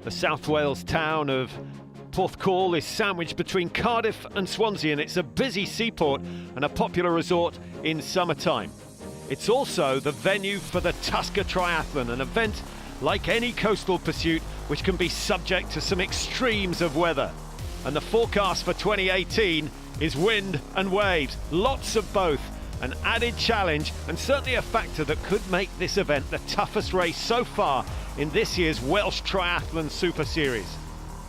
The South Wales town of Porthcawl is sandwiched between Cardiff and Swansea, and it's a busy seaport and a popular resort in summertime. It's also the venue for the Tuska Triathlon, an event like any coastal pursuit which can be subject to some extremes of weather. And the forecast for 2018 is wind and waves, lots of both, an added challenge and certainly a factor that could make this event the toughest race so far in this year's Welsh Triathlon Super Series.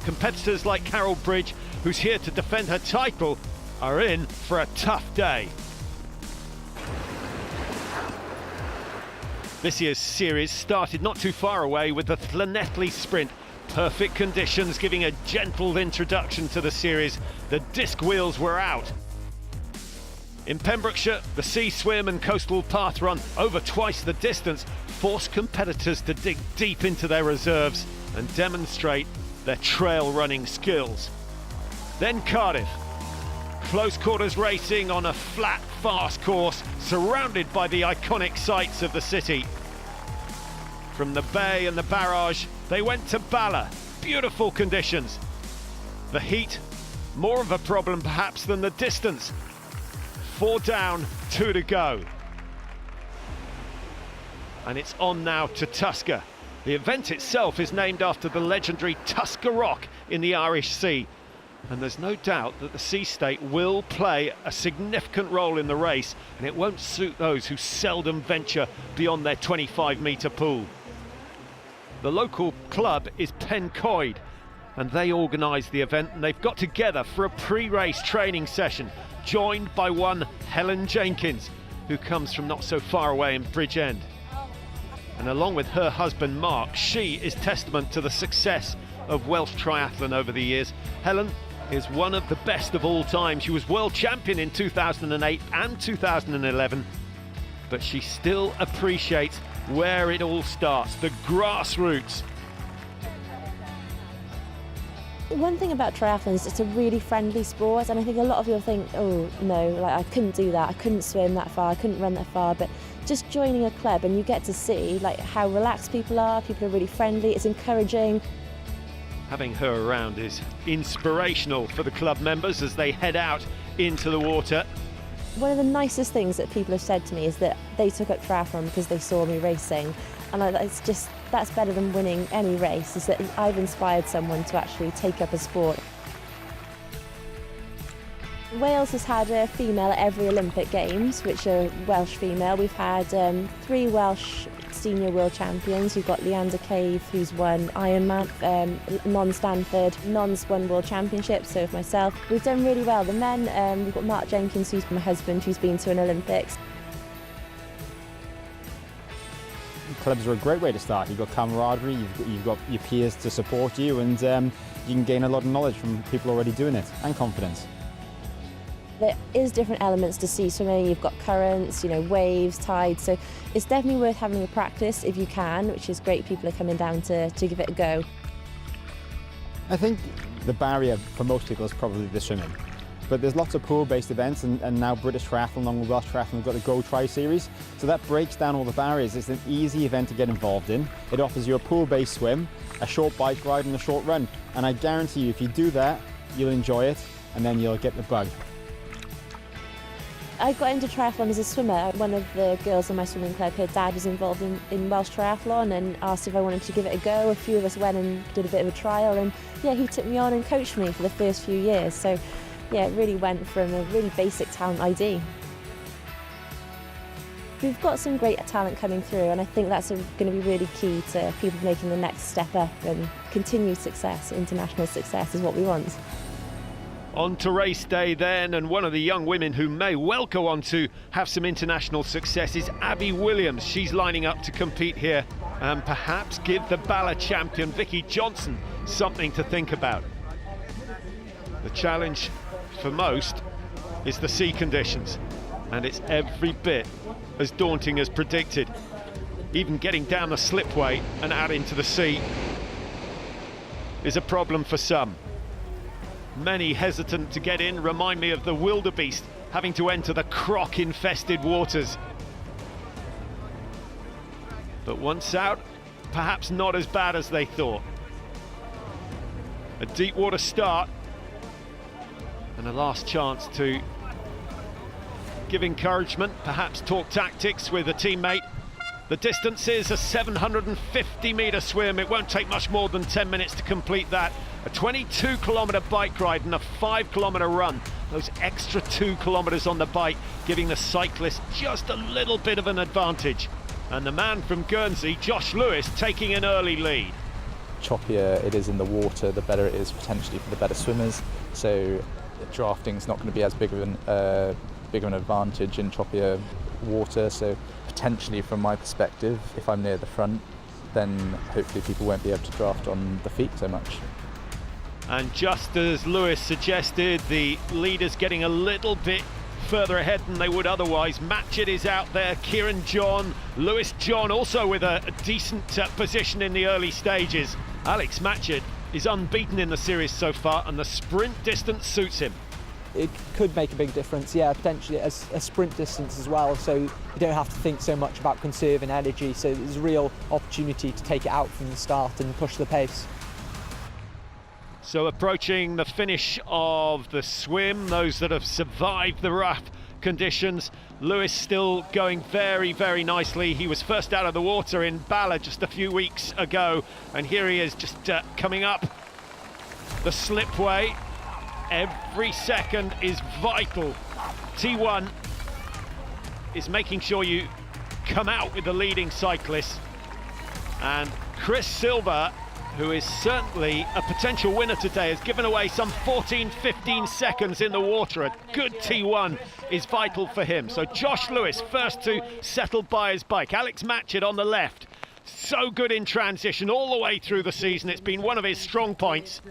Competitors like Carol Bridge, who's here to defend her title, are in for a tough day. This year's series started not too far away with the Llanelli Sprint. Perfect conditions giving a gentle introduction to the series. The disc wheels were out. In Pembrokeshire, the sea swim and coastal path run over twice the distance forced competitors to dig deep into their reserves and demonstrate their trail running skills. Then Cardiff. Close quarters racing on a flat, fast course surrounded by the iconic sights of the city. From the bay and the barrage, they went to Bala. Beautiful conditions. The heat, more of a problem perhaps than the distance. 4 down, 2 to go. And it's on now to Tuska. The event itself is named after the legendary Tuska Rock in the Irish Sea. And there's no doubt that the sea state will play a significant role in the race, and it won't suit those who seldom venture beyond their 25-metre pool. The local club is Pencoed, and they organise the event, and they've got together for a pre-race training session, joined by one Helen Jenkins, who comes from not so far away in Bridgend. And along with her husband Mark, she is testament to the success of Welsh triathlon over the years. Helen is one of the best of all time. She was world champion in 2008 and 2011, but she still appreciates where it all starts, the grassroots. One thing about triathlon is it's a really friendly sport, and I think a lot of people think, oh no, like I couldn't do that, I couldn't swim that far, I couldn't run that far, but just joining a club and you get to see like how relaxed people are really friendly, it's encouraging. Having her around is inspirational for the club members as they head out into the water. One of the nicest things that people have said to me is that they took up triathlon because they saw me racing, and that's better than winning any race, is that I've inspired someone to actually take up a sport. Wales has had a female at every Olympic Games, which are Welsh female. We've had 3 Welsh senior world champions. We've got Leander Cave, who's won Ironman, Non Stanford. Non's won world championships, so have myself. We've done really well. The men, we've got Mark Jenkins, who's my husband, who's been to an Olympics. Clubs are a great way to start. You've got camaraderie, you've got your peers to support you, and you can gain a lot of knowledge from people already doing it, and confidence. There is different elements to sea swimming. You've got currents, waves, tides, so it's definitely worth having a practice if you can, which is great. People are coming down to give it a go. I think the barrier for most people is probably the swimming. But there's lots of pool-based events, and now British Triathlon along with Welsh Triathlon have got the Go Tri series. So that breaks down all the barriers. It's an easy event to get involved in. It offers you a pool-based swim, a short bike ride and a short run. And I guarantee you, if you do that, you'll enjoy it, and then you'll get the bug. I got into triathlon as a swimmer. One of the girls in my swimming club, her dad was involved in Welsh Triathlon and asked if I wanted to give it a go. A few of us went and did a bit of a trial, and yeah, he took me on and coached me for the first few years. So yeah, it really went from a really basic talent ID. We've got some great talent coming through, and I think that's going to be really key to people making the next step up, and continued success, international success is what we want. On to race day then, and one of the young women who may well go on to have some international success is Abby Williams. She's lining up to compete here and perhaps give the Bala champion Vicky Johnson something to think about. The challenge for most is the sea conditions, and it's every bit as daunting as predicted. Even getting down the slipway and out into the sea is a problem for some. Many hesitant to get in remind me of the wildebeest having to enter the croc-infested waters. But once out, perhaps not as bad as they thought. A deep water start and a last chance to give encouragement, perhaps talk tactics with a teammate. The distance is a 750-metre swim. It won't take much more than 10 minutes to complete that. A 22-kilometre bike ride and a 5-kilometre run. Those extra 2 kilometres on the bike giving the cyclist just a little bit of an advantage. And the man from Guernsey, Josh Lewis, taking an early lead. Choppier it is in the water, the better it is potentially for the better swimmers. So drafting is not going to be as big of an advantage in choppier water. So potentially, from my perspective, if I'm near the front, then hopefully people won't be able to draft on the feet so much. And just as Lewis suggested, the leaders getting a little bit further ahead than they would otherwise. MATCHETT is out there, Kieran John, Lewis John also with a decent position in the early stages. Alex MATCHETT is unbeaten in the series so far, and the sprint distance suits him. It could make a big difference, yeah, potentially as a sprint distance as well, so you don't have to think so much about conserving energy, so there's a real opportunity to take it out from the start and push the pace. So approaching the finish of the swim, those that have survived the rough conditions, Lewis still going very, very nicely. He was first out of the water in Bala just a few weeks ago, and here he is just coming up the slipway. Every second is vital. T1 is making sure you come out with the leading cyclists. And Chris Silver, who is certainly a potential winner today, has given away some 14-15 seconds in the water. A good T1 is vital for him. So Josh Lewis first to settle by his bike. Alex MATCHETT on the left. So good in transition all the way through the season. It's been one of his strong points.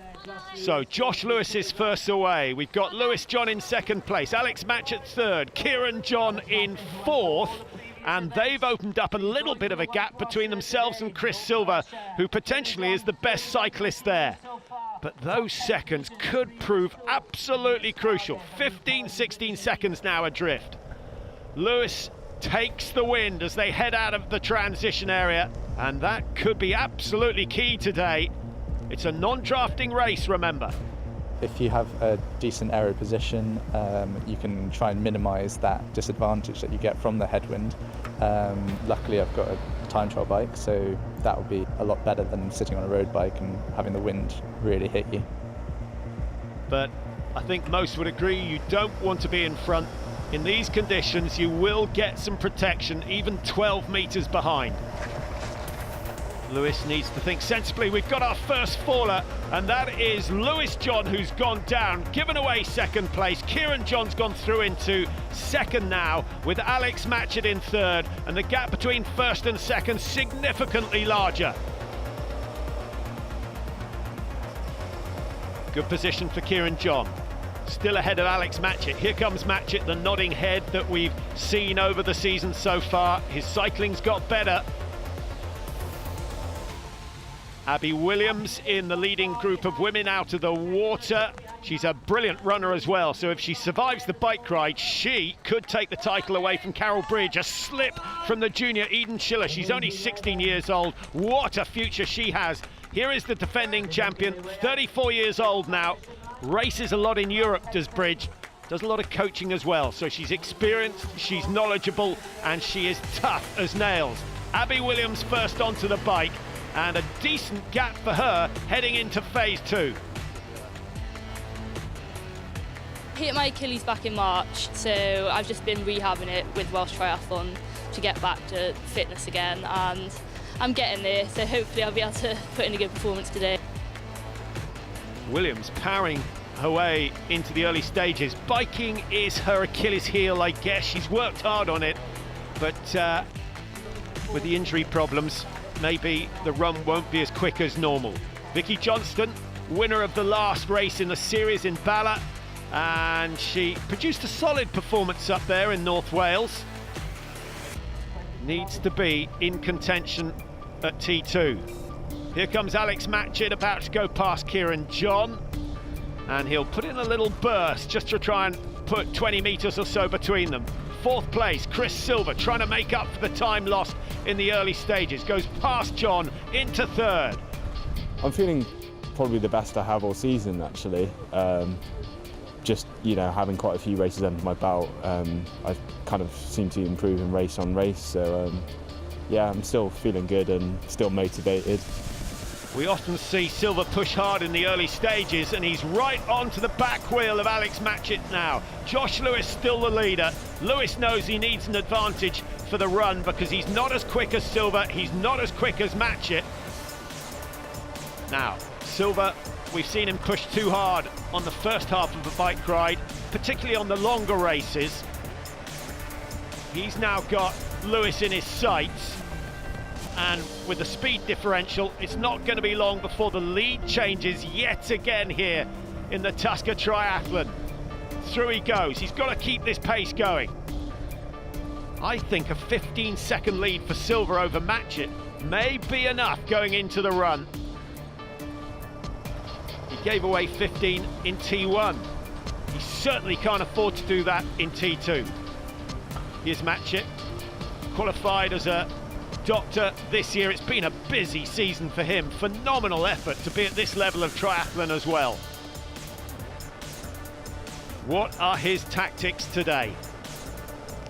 So Josh Lewis is first away. We've got Lewis John in second place, Alex MATCHETT third, Kieran John in fourth. And they've opened up a little bit of a gap between themselves and Chris Silver, who potentially is the best cyclist there. But those seconds could prove absolutely crucial. 15-16 seconds now adrift. Lewis takes the wind as they head out of the transition area, and that could be absolutely key today. It's a non-drafting race, remember. If you have a decent aero position, you can try and minimise that disadvantage that you get from the headwind. Luckily I've got a time trial bike, so that will be a lot better than sitting on a road bike and having the wind really hit you. But I think most would agree you don't want to be in front. In these conditions you will get some protection, even 12 metres behind. Lewis needs to think sensibly. We've got our first faller, and that is Lewis John, who's gone down, given away second place. Kieran John's gone through into second now, with Alex MATCHETT in third, and the gap between first and second significantly larger. Good position for Kieran John. Still ahead of Alex MATCHETT. Here comes MATCHETT, the nodding head that we've seen over the season so far. His cycling's got better. Abby Williams in the leading group of women out of the water. She's a brilliant runner as well, so if she survives the bike ride, she could take the title away from Carol Bridge. A slip from the junior Eden Schiller. She's only 16 years old. What a future she has. Here is the defending champion, 34 years old now. Races a lot in Europe, does Bridge. Does a lot of coaching as well, so she's experienced, she's knowledgeable, and she is tough as nails. Abby Williams first onto the bike, and a decent gap for her heading into phase two. I hit my Achilles back in March, so I've just been rehabbing it with Welsh Triathlon to get back to fitness again, and I'm getting there, so hopefully I'll be able to put in a good performance today. Williams powering her way into the early stages. Biking is her Achilles heel, I guess. She's worked hard on it, but with the injury problems, maybe the run won't be as quick as normal. Vicky Johnston, winner of the last race in the series in Bala, and she produced a solid performance up there in North Wales. Needs to be in contention at T2. Here comes Alex MATCHETT, about to go past Kieran John, and he'll put in a little burst just to try and put 20 metres or so between them. Fourth place, Chris Silver, trying to make up for the time lost in the early stages. Goes past John, into third. I'm feeling probably the best I have all season, actually. Just, having quite a few races under my belt, I kind of seem to improve in race on race. So, yeah, I'm still feeling good and still motivated. We often see Silva push hard in the early stages, and he's right onto the back wheel of Alex MATCHETT now. Josh Lewis still the leader. Lewis knows he needs an advantage for the run because he's not as quick as Silva, he's not as quick as MATCHETT. Now, Silva, we've seen him push too hard on the first half of the bike ride, particularly on the longer races. He's now got Lewis in his sights, and with the speed differential, it's not going to be long before the lead changes yet again here in the Tuska Triathlon. Through he goes. He's got to keep this pace going. I think a 15-second lead for Silva over MATCHETT may be enough going into the run. He gave away 15 in T1. He certainly can't afford to do that in T2. Here's MATCHETT, qualified as a doctor this year. It's been a busy season for him. Phenomenal effort to be at this level of triathlon as well. What are his tactics today?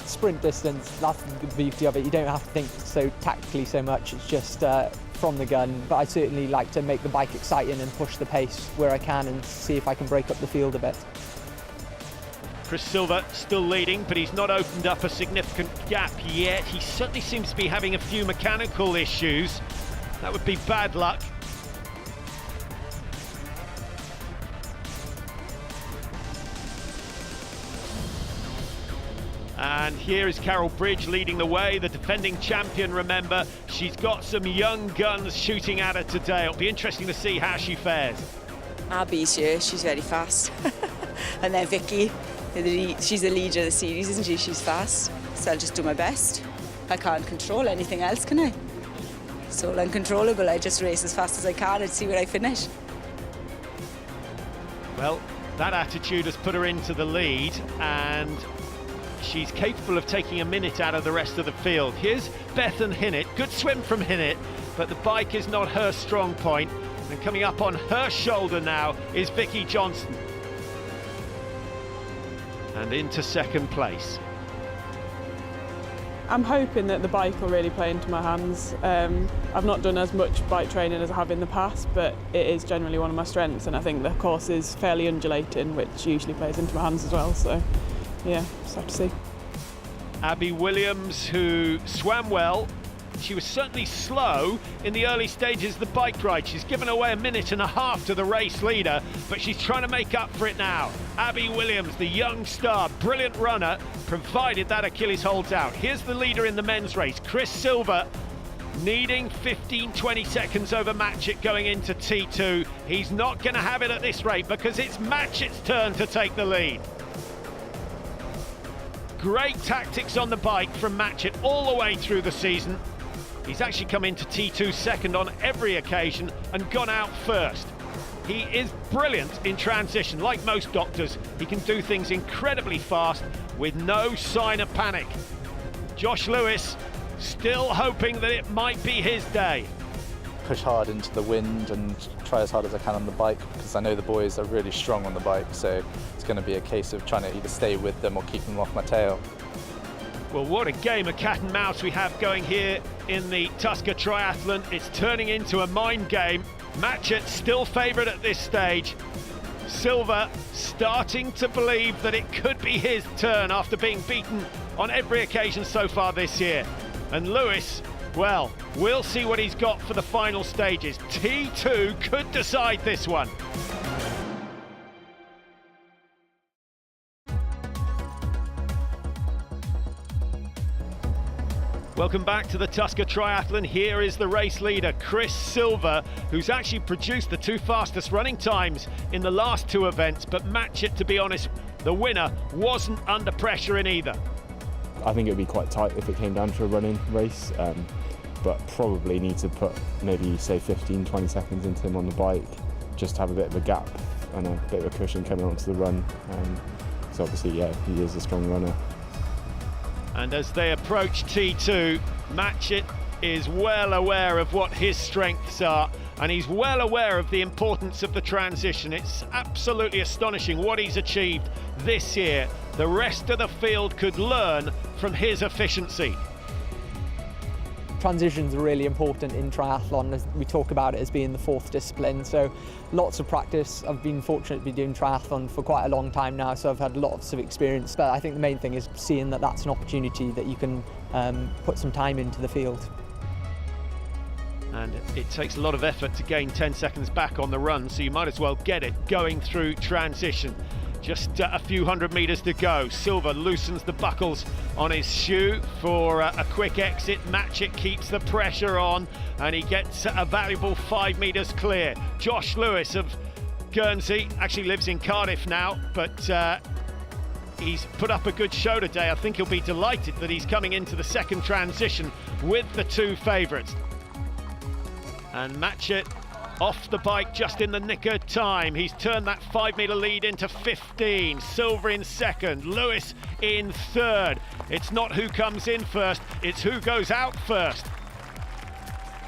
Sprint distance, that's the beauty of it. You don't have to think so tactically so much. It's just from the gun. But I certainly like to make the bike exciting and push the pace where I can and see if I can break up the field a bit. Chris Silva still leading, but he's not opened up a significant gap yet. He certainly seems to be having a few mechanical issues. That would be bad luck. And here is Carol Bridge leading the way, the defending champion, remember. She's got some young guns shooting at her today. It'll be interesting to see how she fares. Abby's here, she's very fast. And then Vicky, she's the leader of the series, isn't she? She's fast, so I'll just do my best. I can't control anything else, can I? It's all uncontrollable. I just race as fast as I can and see where I finish. Well, that attitude has put her into the lead, and she's capable of taking a minute out of the rest of the field. Here's Bethan Hinnett. Good swim from Hinnett, but the bike is not her strong point. And coming up on her shoulder now is Vicky Johnson. And into second place. I'm hoping that the bike will really play into my hands. I've not done as much bike training as I have in the past, but it is generally one of my strengths, and I think the course is fairly undulating, which usually plays into my hands as well, so yeah, just have to see. Abby Williams, who swam well. She was certainly slow in the early stages of the bike ride. She's given away a minute and a half to the race leader, but she's trying to make up for it now. Abby Williams, the young star, brilliant runner, provided that Achilles holds out. Here's the leader in the men's race, Chris Silva, needing 15-20 seconds over MATCHETT going into T2. He's not going to have it at this rate because it's MATCHETT's turn to take the lead. Great tactics on the bike from MATCHETT all the way through the season. He's actually come into T2 second on every occasion and gone out first. He is brilliant in transition. Like most doctors, he can do things incredibly fast with no sign of panic. Josh Lewis still hoping that it might be his day. Push hard into the wind and try as hard as I can on the bike because I know the boys are really strong on the bike, so it's going to be a case of trying to either stay with them or keep them off my tail. Well, what a game of cat and mouse we have going here in the Tuska Triathlon. It's turning into a mind game. MATCHETT still favourite at this stage. Silva starting to believe that it could be his turn after being beaten on every occasion so far this year. And Lewis, well, we'll see what he's got for the final stages. T2 could decide this one. Welcome back to the Tuska Triathlon. Here is the race leader, Chris Silva, who's actually produced the two fastest running times in the last two events, but MATCHETT, to be honest, the winner wasn't under pressure in either. I think it would be quite tight if it came down to a running race, but probably need to put maybe, say, 15-20 seconds into him on the bike, just to have a bit of a gap and a bit of a cushion coming onto the run. So obviously, yeah, he is a strong runner. And as they approach T2, MATCHETT is well aware of what his strengths are, and he's well aware of the importance of the transition. It's absolutely astonishing what he's achieved this year. The rest of the field could learn from his efficiency. Transitions are really important in triathlon, as we talk about it as being the fourth discipline, so lots of practice. I've been fortunate to be doing triathlon for quite a long time now, so I've had lots of experience, but I think the main thing is seeing that that's an opportunity that you can put some time into the field. And it takes a lot of effort to gain 10 seconds back on the run, so you might as well get it going through transition. Just a few hundred meters to go. Silva loosens the buckles on his shoe for a quick exit. MATCHETT keeps the pressure on, and he gets a valuable 5 meters clear. Josh Lewis of Guernsey actually lives in Cardiff now, but he's put up a good show today. I think he'll be delighted that he's coming into the second transition with the two favourites. And MATCHETT off the bike just in the nick of time. He's turned that 5 metre lead into 15. Silva in second, Lewis in third. It's not who comes in first, it's who goes out first.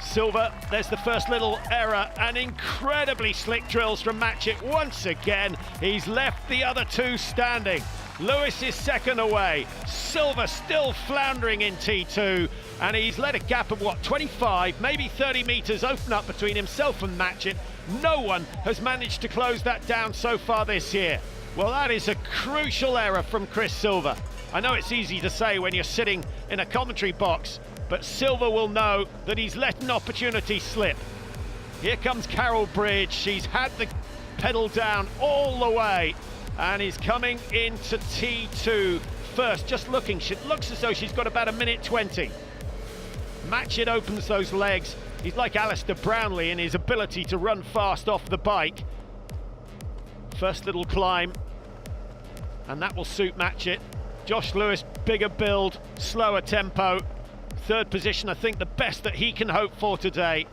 Silva, there's the first little error, and incredibly slick drills from MATCHETT. Once again, he's left the other two standing. Lewis is second away. Silva still floundering in T2, and he's let a gap of, 25, maybe 30 metres open up between himself and MATCHETT. No one has managed to close that down so far this year. Well, that is a crucial error from Chris Silva. I know it's easy to say when you're sitting in a commentary box, but Silva will know that he's let an opportunity slip. Here comes Carol Bridge. She's had the pedal down all the way, and is coming into T2 first. Just looking, it looks as though she's got about 1:20. MATCHETT opens those legs. He's like Alistair Brownlee in his ability to run fast off the bike. First little climb, and that will suit MATCHETT. Josh Lewis, bigger build, slower tempo. Third position, I think the best that he can hope for today.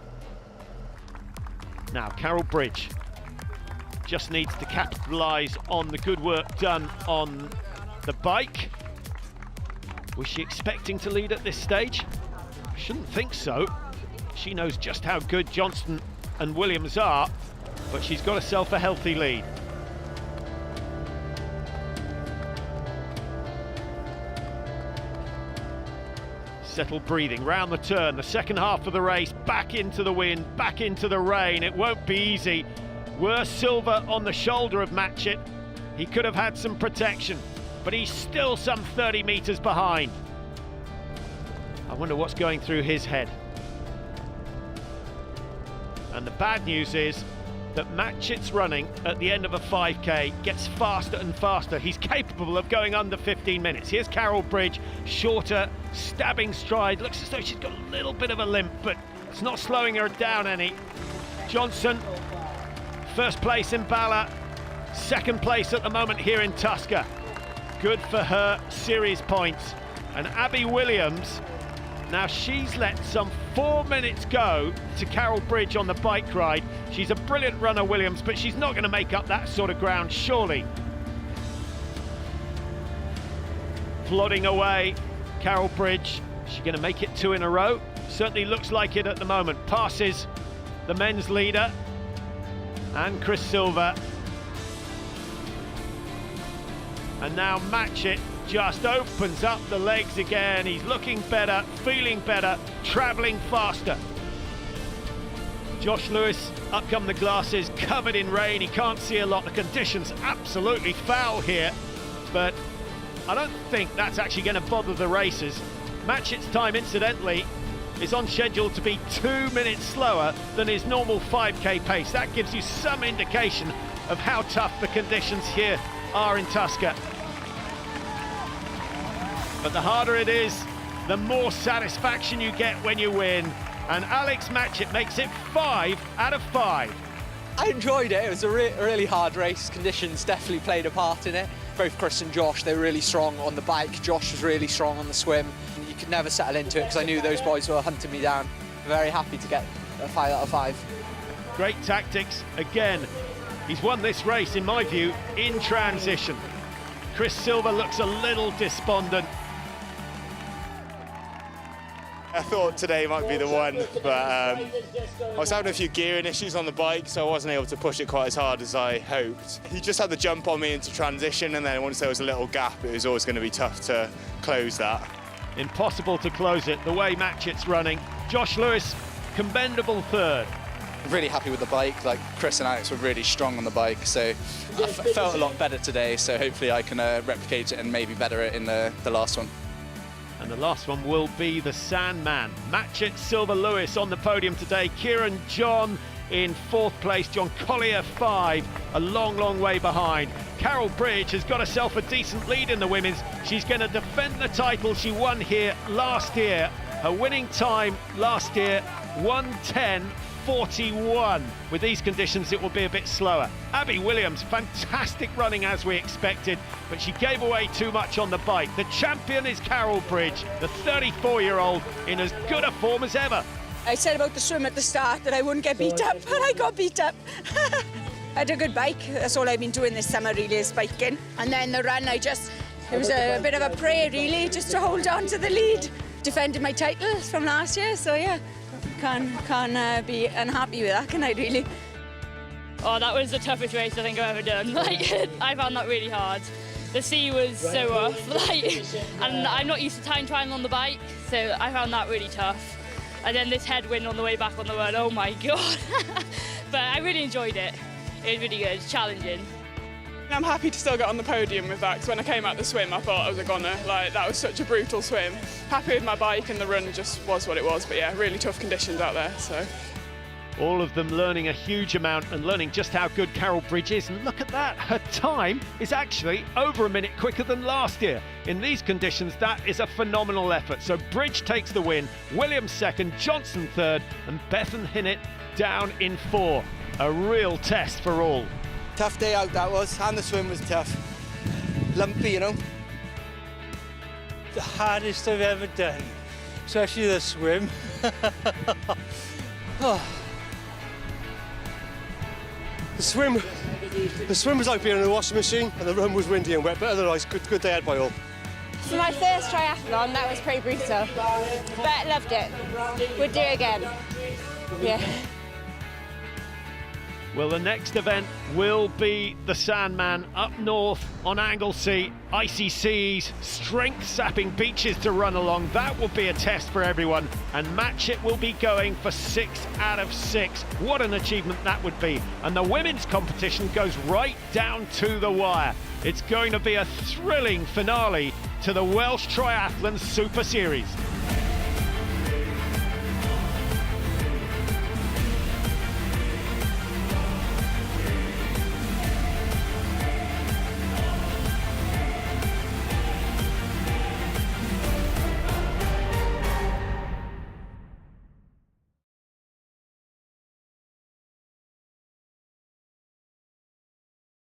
Now, Carol Bridge just needs to capitalise on the good work done on the bike. Was she expecting to lead at this stage? I shouldn't think so. She knows just how good Johnston and Williams are, but she's got herself a healthy lead. Settled breathing, round the turn, the second half of the race, back into the wind, back into the rain. It won't be easy. Were Silva on the shoulder of MATCHETT, he could have had some protection, but he's still some 30 metres behind. I wonder what's going through his head. And the bad news is that MATCHETT's running at the end of a 5k gets faster and faster. He's capable of going under 15 minutes. Here's Carol Bridge, shorter, stabbing stride. Looks as though she's got a little bit of a limp, but it's not slowing her down any. Johnson, first place in Bala, second place at the moment here in Tuska. Good for her series points. And Abby Williams, now she's let some 4 minutes go to Carol Bridge on the bike ride. She's a brilliant runner, Williams, but she's not going to make up that sort of ground, surely. Plodding away, Carol Bridge. Is she going to make it 2 in a row? Certainly looks like it at the moment. Passes the men's leader and Chris Silva. And now MATCHETT just opens up the legs again. He's looking better, feeling better, travelling faster. Josh Lewis, up come the glasses, covered in rain. He can't see a lot. The conditions absolutely foul here, but I don't think that's actually going to bother the racers. MATCHETT's time, incidentally, is on schedule to be 2 minutes slower than his normal 5k pace. That gives you some indication of how tough the conditions here are in Tuska. But the harder it is, the more satisfaction you get when you win. And Alex MATCHETT makes it 5 out of 5. I enjoyed it. It was a really hard race. Conditions definitely played a part in it. Both Chris and Josh, they were really strong on the bike. Josh was really strong on the swim. You could never settle into it because I knew those boys were hunting me down. I'm very happy to get a 5 out of 5. Great tactics. Again, he's won this race, in my view, in transition. Chris Silva looks a little despondent. I thought today might be the one, but I was having a few gearing issues on the bike, so I wasn't able to push it quite as hard as I hoped. He just had the jump on me into transition, and then once there was a little gap, it was always going to be tough to close that. Impossible to close it the way Matchett's running. Josh Lewis, commendable third. Really happy with the bike. Like Chris and Alex were really strong on the bike, so I felt a lot better today. So hopefully I can replicate it and maybe better it in the last one. And the last one will be the Sandman. Matchett, Silver, Lewis on the podium today. Kieran John in fourth place. John Collier 5, a long way behind. Carol Bridge has got herself a decent lead in the women's. She's going to defend the title she won here last year. Her winning time last year, 1:10.41. With these conditions, it will be a bit slower. Abby Williams, fantastic running as we expected, but she gave away too much on the bike. The champion is Carol Bridge, the 34-year-old in as good a form as ever. I said about the swim at the start that I wouldn't get beat up, and I got beat up. I had a good bike. That's all I've been doing this summer, really, is biking. And then the run, it was a bit of a prayer, really, just to hold on to the lead. Defended my title from last year, so yeah, can't be unhappy with that, can I, really? Oh, that was the toughest race I think I've ever done. Like, I found that really hard. The sea was so rough, and I'm not used to time trialing on the bike, so I found that really tough. And then this headwind on the way back on the run, oh my God. But I really enjoyed it. It was really good, challenging. I'm happy to still get on the podium with that, because when I came out the swim I thought I was a goner. Like, that was such a brutal swim. Happy with my bike, and the run just was what it was, but yeah, really tough conditions out there, so. All of them learning a huge amount and learning just how good Carol Bridge is. And look at that, her time is actually over a minute quicker than last year. In these conditions, that is a phenomenal effort. So Bridge takes the win, Williams second, Johnson third, and Bethan Hinnett down in 4. A real test for all. Tough day out that was, and the swim was tough. Lumpy, you know. The hardest I've ever done, especially the swim. Oh. The swim was like being in a washing machine, and the run was windy and wet, but otherwise, good day out by all. For my first triathlon, that was pretty brutal, but loved it. Would do it again. Yeah. Well, the next event will be the Sandman up north on Anglesey. Icy seas, strength-sapping beaches to run along. That will be a test for everyone. And Matchett will be going for 6 out of 6. What an achievement that would be. And the women's competition goes right down to the wire. It's going to be a thrilling finale to the Welsh Triathlon Super Series.